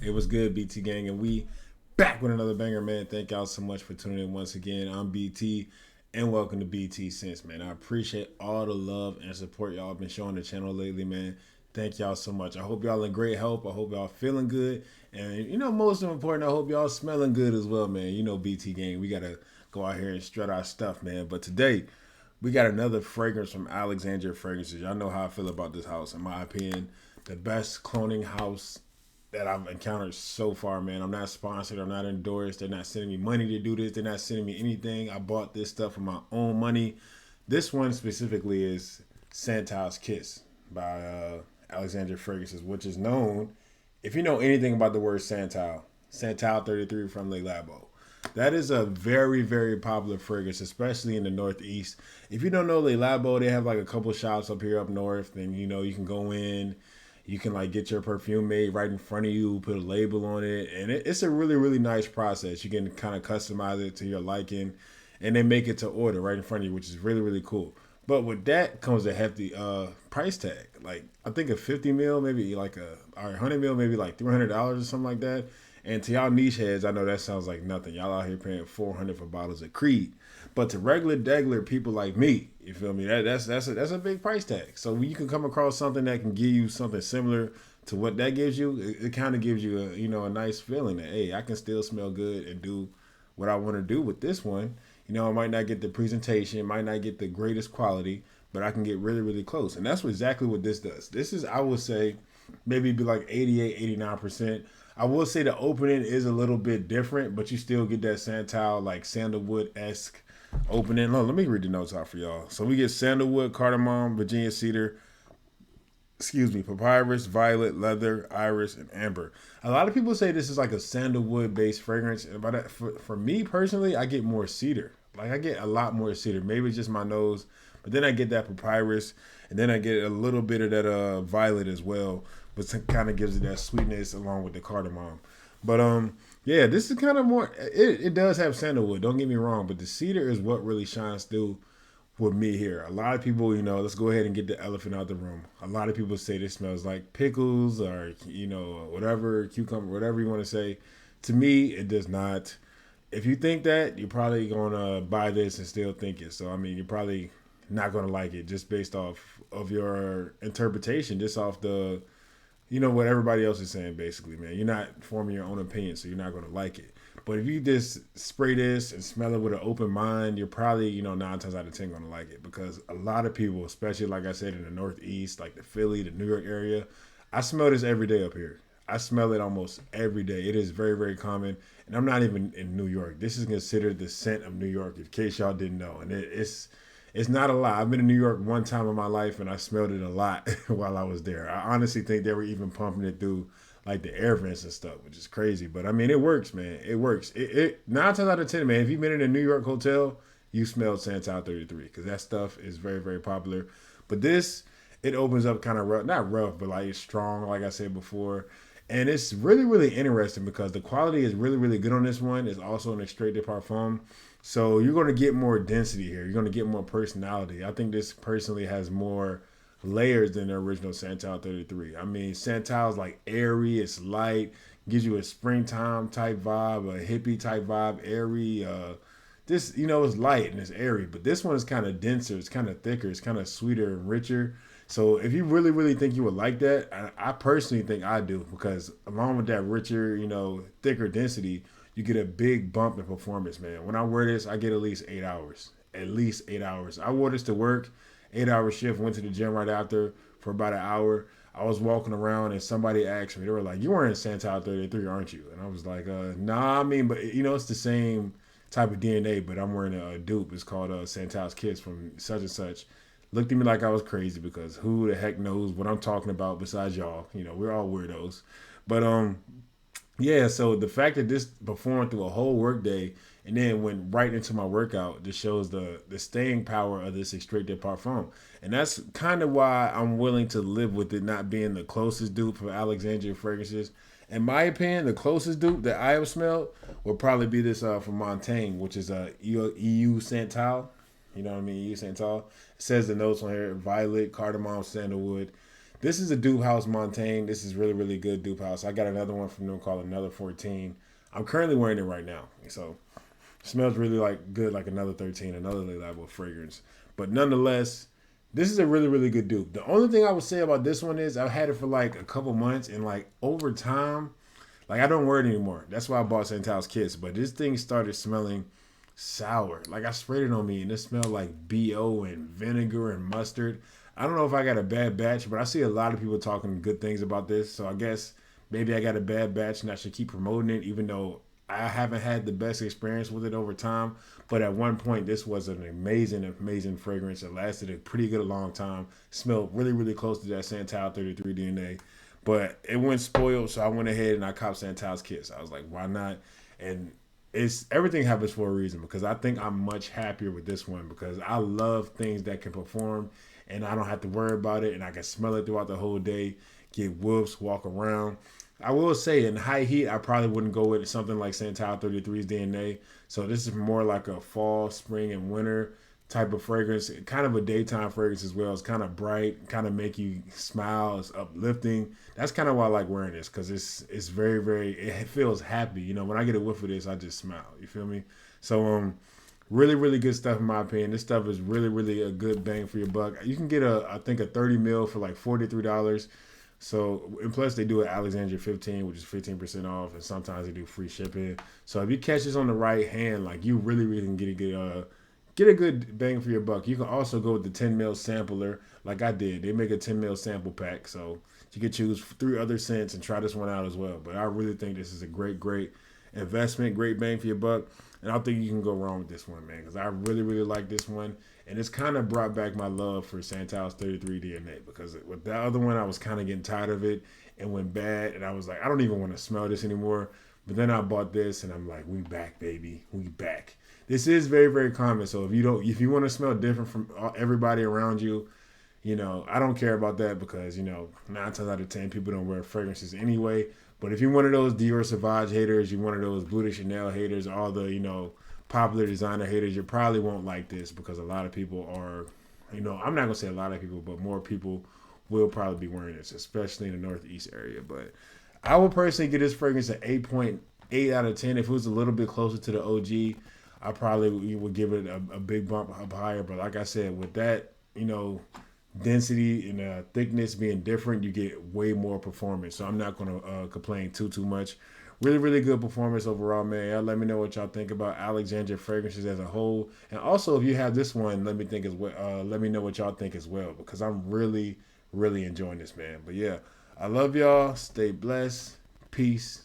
It was good, BT gang, and we back with another banger, man. Thank y'all so much for tuning in once again. I'm BT, and welcome to BT Sense, man. I appreciate all the love and support y'all been showing the channel lately, man. Thank y'all so much. I hope y'all in great health. I hope y'all feeling good, and most important, I hope y'all smelling good as well, man. BT gang, we gotta go out here and strut our stuff, man. But today, we got another fragrance from Alexandria Fragrances. Y'all know how I feel about this house. In my opinion, the best cloning house that I've encountered so far, man. I'm not sponsored. I'm not endorsed. They're not sending me money to do this. They're not sending me anything. I bought this stuff for my own money. This one specifically is Santal's Kiss by Alexandria Fragrances, which is known, if you know anything about the word Santal 33 from LABO. That is a very, very popular fragrance, especially in the Northeast. If you don't know LABO, they have like a couple shops up here up north, and you can go in, you can like get your perfume made right in front of you, put a label on it, and it's a really, really nice process. You can kind of customize it to your liking, and they make it to order right in front of you, which is really, really cool. But with that comes a hefty price tag. Like I think a 50 mil, maybe like a 100 mil, maybe like $300 or something like that. And to y'all niche heads, I know that sounds like nothing. Y'all out here paying 400 for bottles of Creed, but to regular degular people like me, you feel me? That's a big price tag. So when you can come across something that can give you something similar to what that gives you, it kind of gives you a nice feeling that hey, I can still smell good and do what I want to do with this one. I might not get the presentation, might not get the greatest quality, but I can get really, really close. And that's exactly what this does. This is, I would say, maybe be like 88, 89%. I will say the opening is a little bit different, but you still get that Santal, like sandalwood esque opening. Look, let me read the notes out for y'all. So we get sandalwood, cardamom, Virginia cedar, papyrus, violet, leather, iris, and amber. A lot of people say this is like a sandalwood based fragrance. And by that, for me personally, I get more cedar. Like I get a lot more cedar. Maybe it's just my nose, but then I get that papyrus, and then I get a little bit of that violet as well, which kind of gives it that sweetness along with the cardamom. But yeah, this is kind of more. It does have sandalwood. Don't get me wrong, but the cedar is what really shines through with me here. A lot of people, let's go ahead and get the elephant out the room. A lot of people say this smells like pickles or, whatever, cucumber, whatever you want to say. To me, it does not. If you think that, you're probably going to buy this and still think it. So, I mean, you're probably not going to like it just based off of your interpretation, just off what everybody else is saying, basically, man. You're not forming your own opinion, so you're not going to like it. But if you just spray this and smell it with an open mind, you're probably, 9 times out of 10 going to like it because a lot of people, especially like I said in the Northeast, like the Philly, the New York area, I smell this every day up here. I smell it almost every day. It is very, very common. And I'm not even in New York. This is considered the scent of New York, in case y'all didn't know. And it's not a lot. I've been in New York one time in my life and I smelled it a lot while I was there. I honestly think they were even pumping it through like the air vents and stuff, which is crazy. But I mean, it works, man. It works. It 9 times out of 10, man. If you've been in a New York hotel, you smelled Santal 33 because that stuff is very, very popular. But this, it opens up kind of rough, not rough, but like it's strong, like I said before. And it's really, really interesting because the quality is really, really good on this one. It's also an extrait de parfum. So you're going to get more density here. You're going to get more personality. I think this personally has more layers than the original Santal 33. I mean, Santal's like airy, it's light, gives you a springtime type vibe, a hippie type vibe, airy. This, it's light and it's airy, but this one is kind of denser, it's kind of thicker, it's kind of sweeter and richer. So if you really, really think you would like that, I personally think I do because along with that richer, thicker density, you get a big bump in performance, man. When I wear this, I get at least 8 hours. At least 8 hours. I wore this to work, 8 hour shift, went to the gym right after for about an hour. I was walking around and somebody asked me, they were like, "You wearing Santal 33, aren't you?" And I was like, nah, I mean, but it's the same type of DNA, but I'm wearing a dupe. It's called Santal's Kiss from such and such. Looked at me like I was crazy because who the heck knows what I'm talking about besides y'all? We're all weirdos. But yeah, so the fact that this performed through a whole workday and then went right into my workout just shows the staying power of this extrait de parfum. And that's kind of why I'm willing to live with it not being the closest dupe for Alexandria fragrances. In my opinion, the closest dupe that I have smelled would probably be this from Montaigne, which is EU Santal. You know what I mean? EU Santal. It says the notes on here: violet, cardamom, sandalwood. This is a Dupe House Montaigne. This is really, really good Dupe House. I got another one from them called Another 14. I'm currently wearing it right now. So it smells really like good, like Another 13, another LABO fragrance. But nonetheless, this is a really, really good dupe. The only thing I would say about this one is I've had it for like a couple months, and like over time, like I don't wear it anymore. That's why I bought Santal's Kiss. But this thing started smelling sour. Like I sprayed it on me and it smelled like BO and vinegar and mustard. I don't know if I got a bad batch, but I see a lot of people talking good things about this. So I guess maybe I got a bad batch and I should keep promoting it, even though I haven't had the best experience with it over time. But at one point, this was an amazing, amazing fragrance. It lasted a pretty good long time. Smelled really, really close to that Santal 33 DNA. But it went spoiled, so I went ahead and I copped Santal's Kiss. I was like, why not? And it's everything happens for a reason, because I think I'm much happier with this one because I love things that can perform and I don't have to worry about it and I can smell it throughout the whole day, get whoofs, walk around. I will say in high heat, I probably wouldn't go with something like Santal 33's DNA. So this is more like a fall, spring, and winter type of fragrance. Kind of a daytime fragrance as well. It's kind of bright, kind of make you smile. It's uplifting. That's kind of why I like wearing this, because it's very, very, it feels happy. You know, when I get a whiff of this, I just smile. You feel me? So really, really good stuff in my opinion. This stuff is really, really a good bang for your buck. You can get I think a 30 mil for like $43. So, and plus they do an Alexandria 15, which is 15% off, and sometimes they do free shipping. So if you catch this on the right hand, like you really, really can get a good bang for your buck. You can also go with the 10 mil sampler, like I did. They make a 10 mil sample pack, so you can choose 3 other scents and try this one out as well. But I really think this is a great, great investment, great bang for your buck. And I don't think you can go wrong with this one, man, because I really, really like this one. And it's kind of brought back my love for Santal's 33 DNA, because with that other one, I was kind of getting tired of it and went bad. And I was like, I don't even want to smell this anymore. But then I bought this and I'm like, we back, baby. We back. This is very, very common. So if you want to smell different from everybody around you, you know, I don't care about that because, you know, 9 times out of 10, people don't wear fragrances anyway. But if you're one of those Dior Sauvage haters, you're one of those Blue de Chanel haters, all the, you know, popular designer haters, you probably won't like this, because a lot of people are, you know, I'm not going to say a lot of people, but more people will probably be wearing this, especially in the Northeast area. But I would personally give this fragrance an 8.8 out of 10. If it was a little bit closer to the OG, I probably would give it a big bump up higher. But like I said, with that, you know, density and thickness being different, you get way more performance. So I'm not going to complain too much. Really, really good performance overall, man. Y'all let me know what y'all think about Alexandria fragrances as a whole, and also if you have this one, let me think as well. Let me know what y'all think as well, because I'm really, really enjoying this, man. But yeah, I love y'all. Stay blessed. Peace.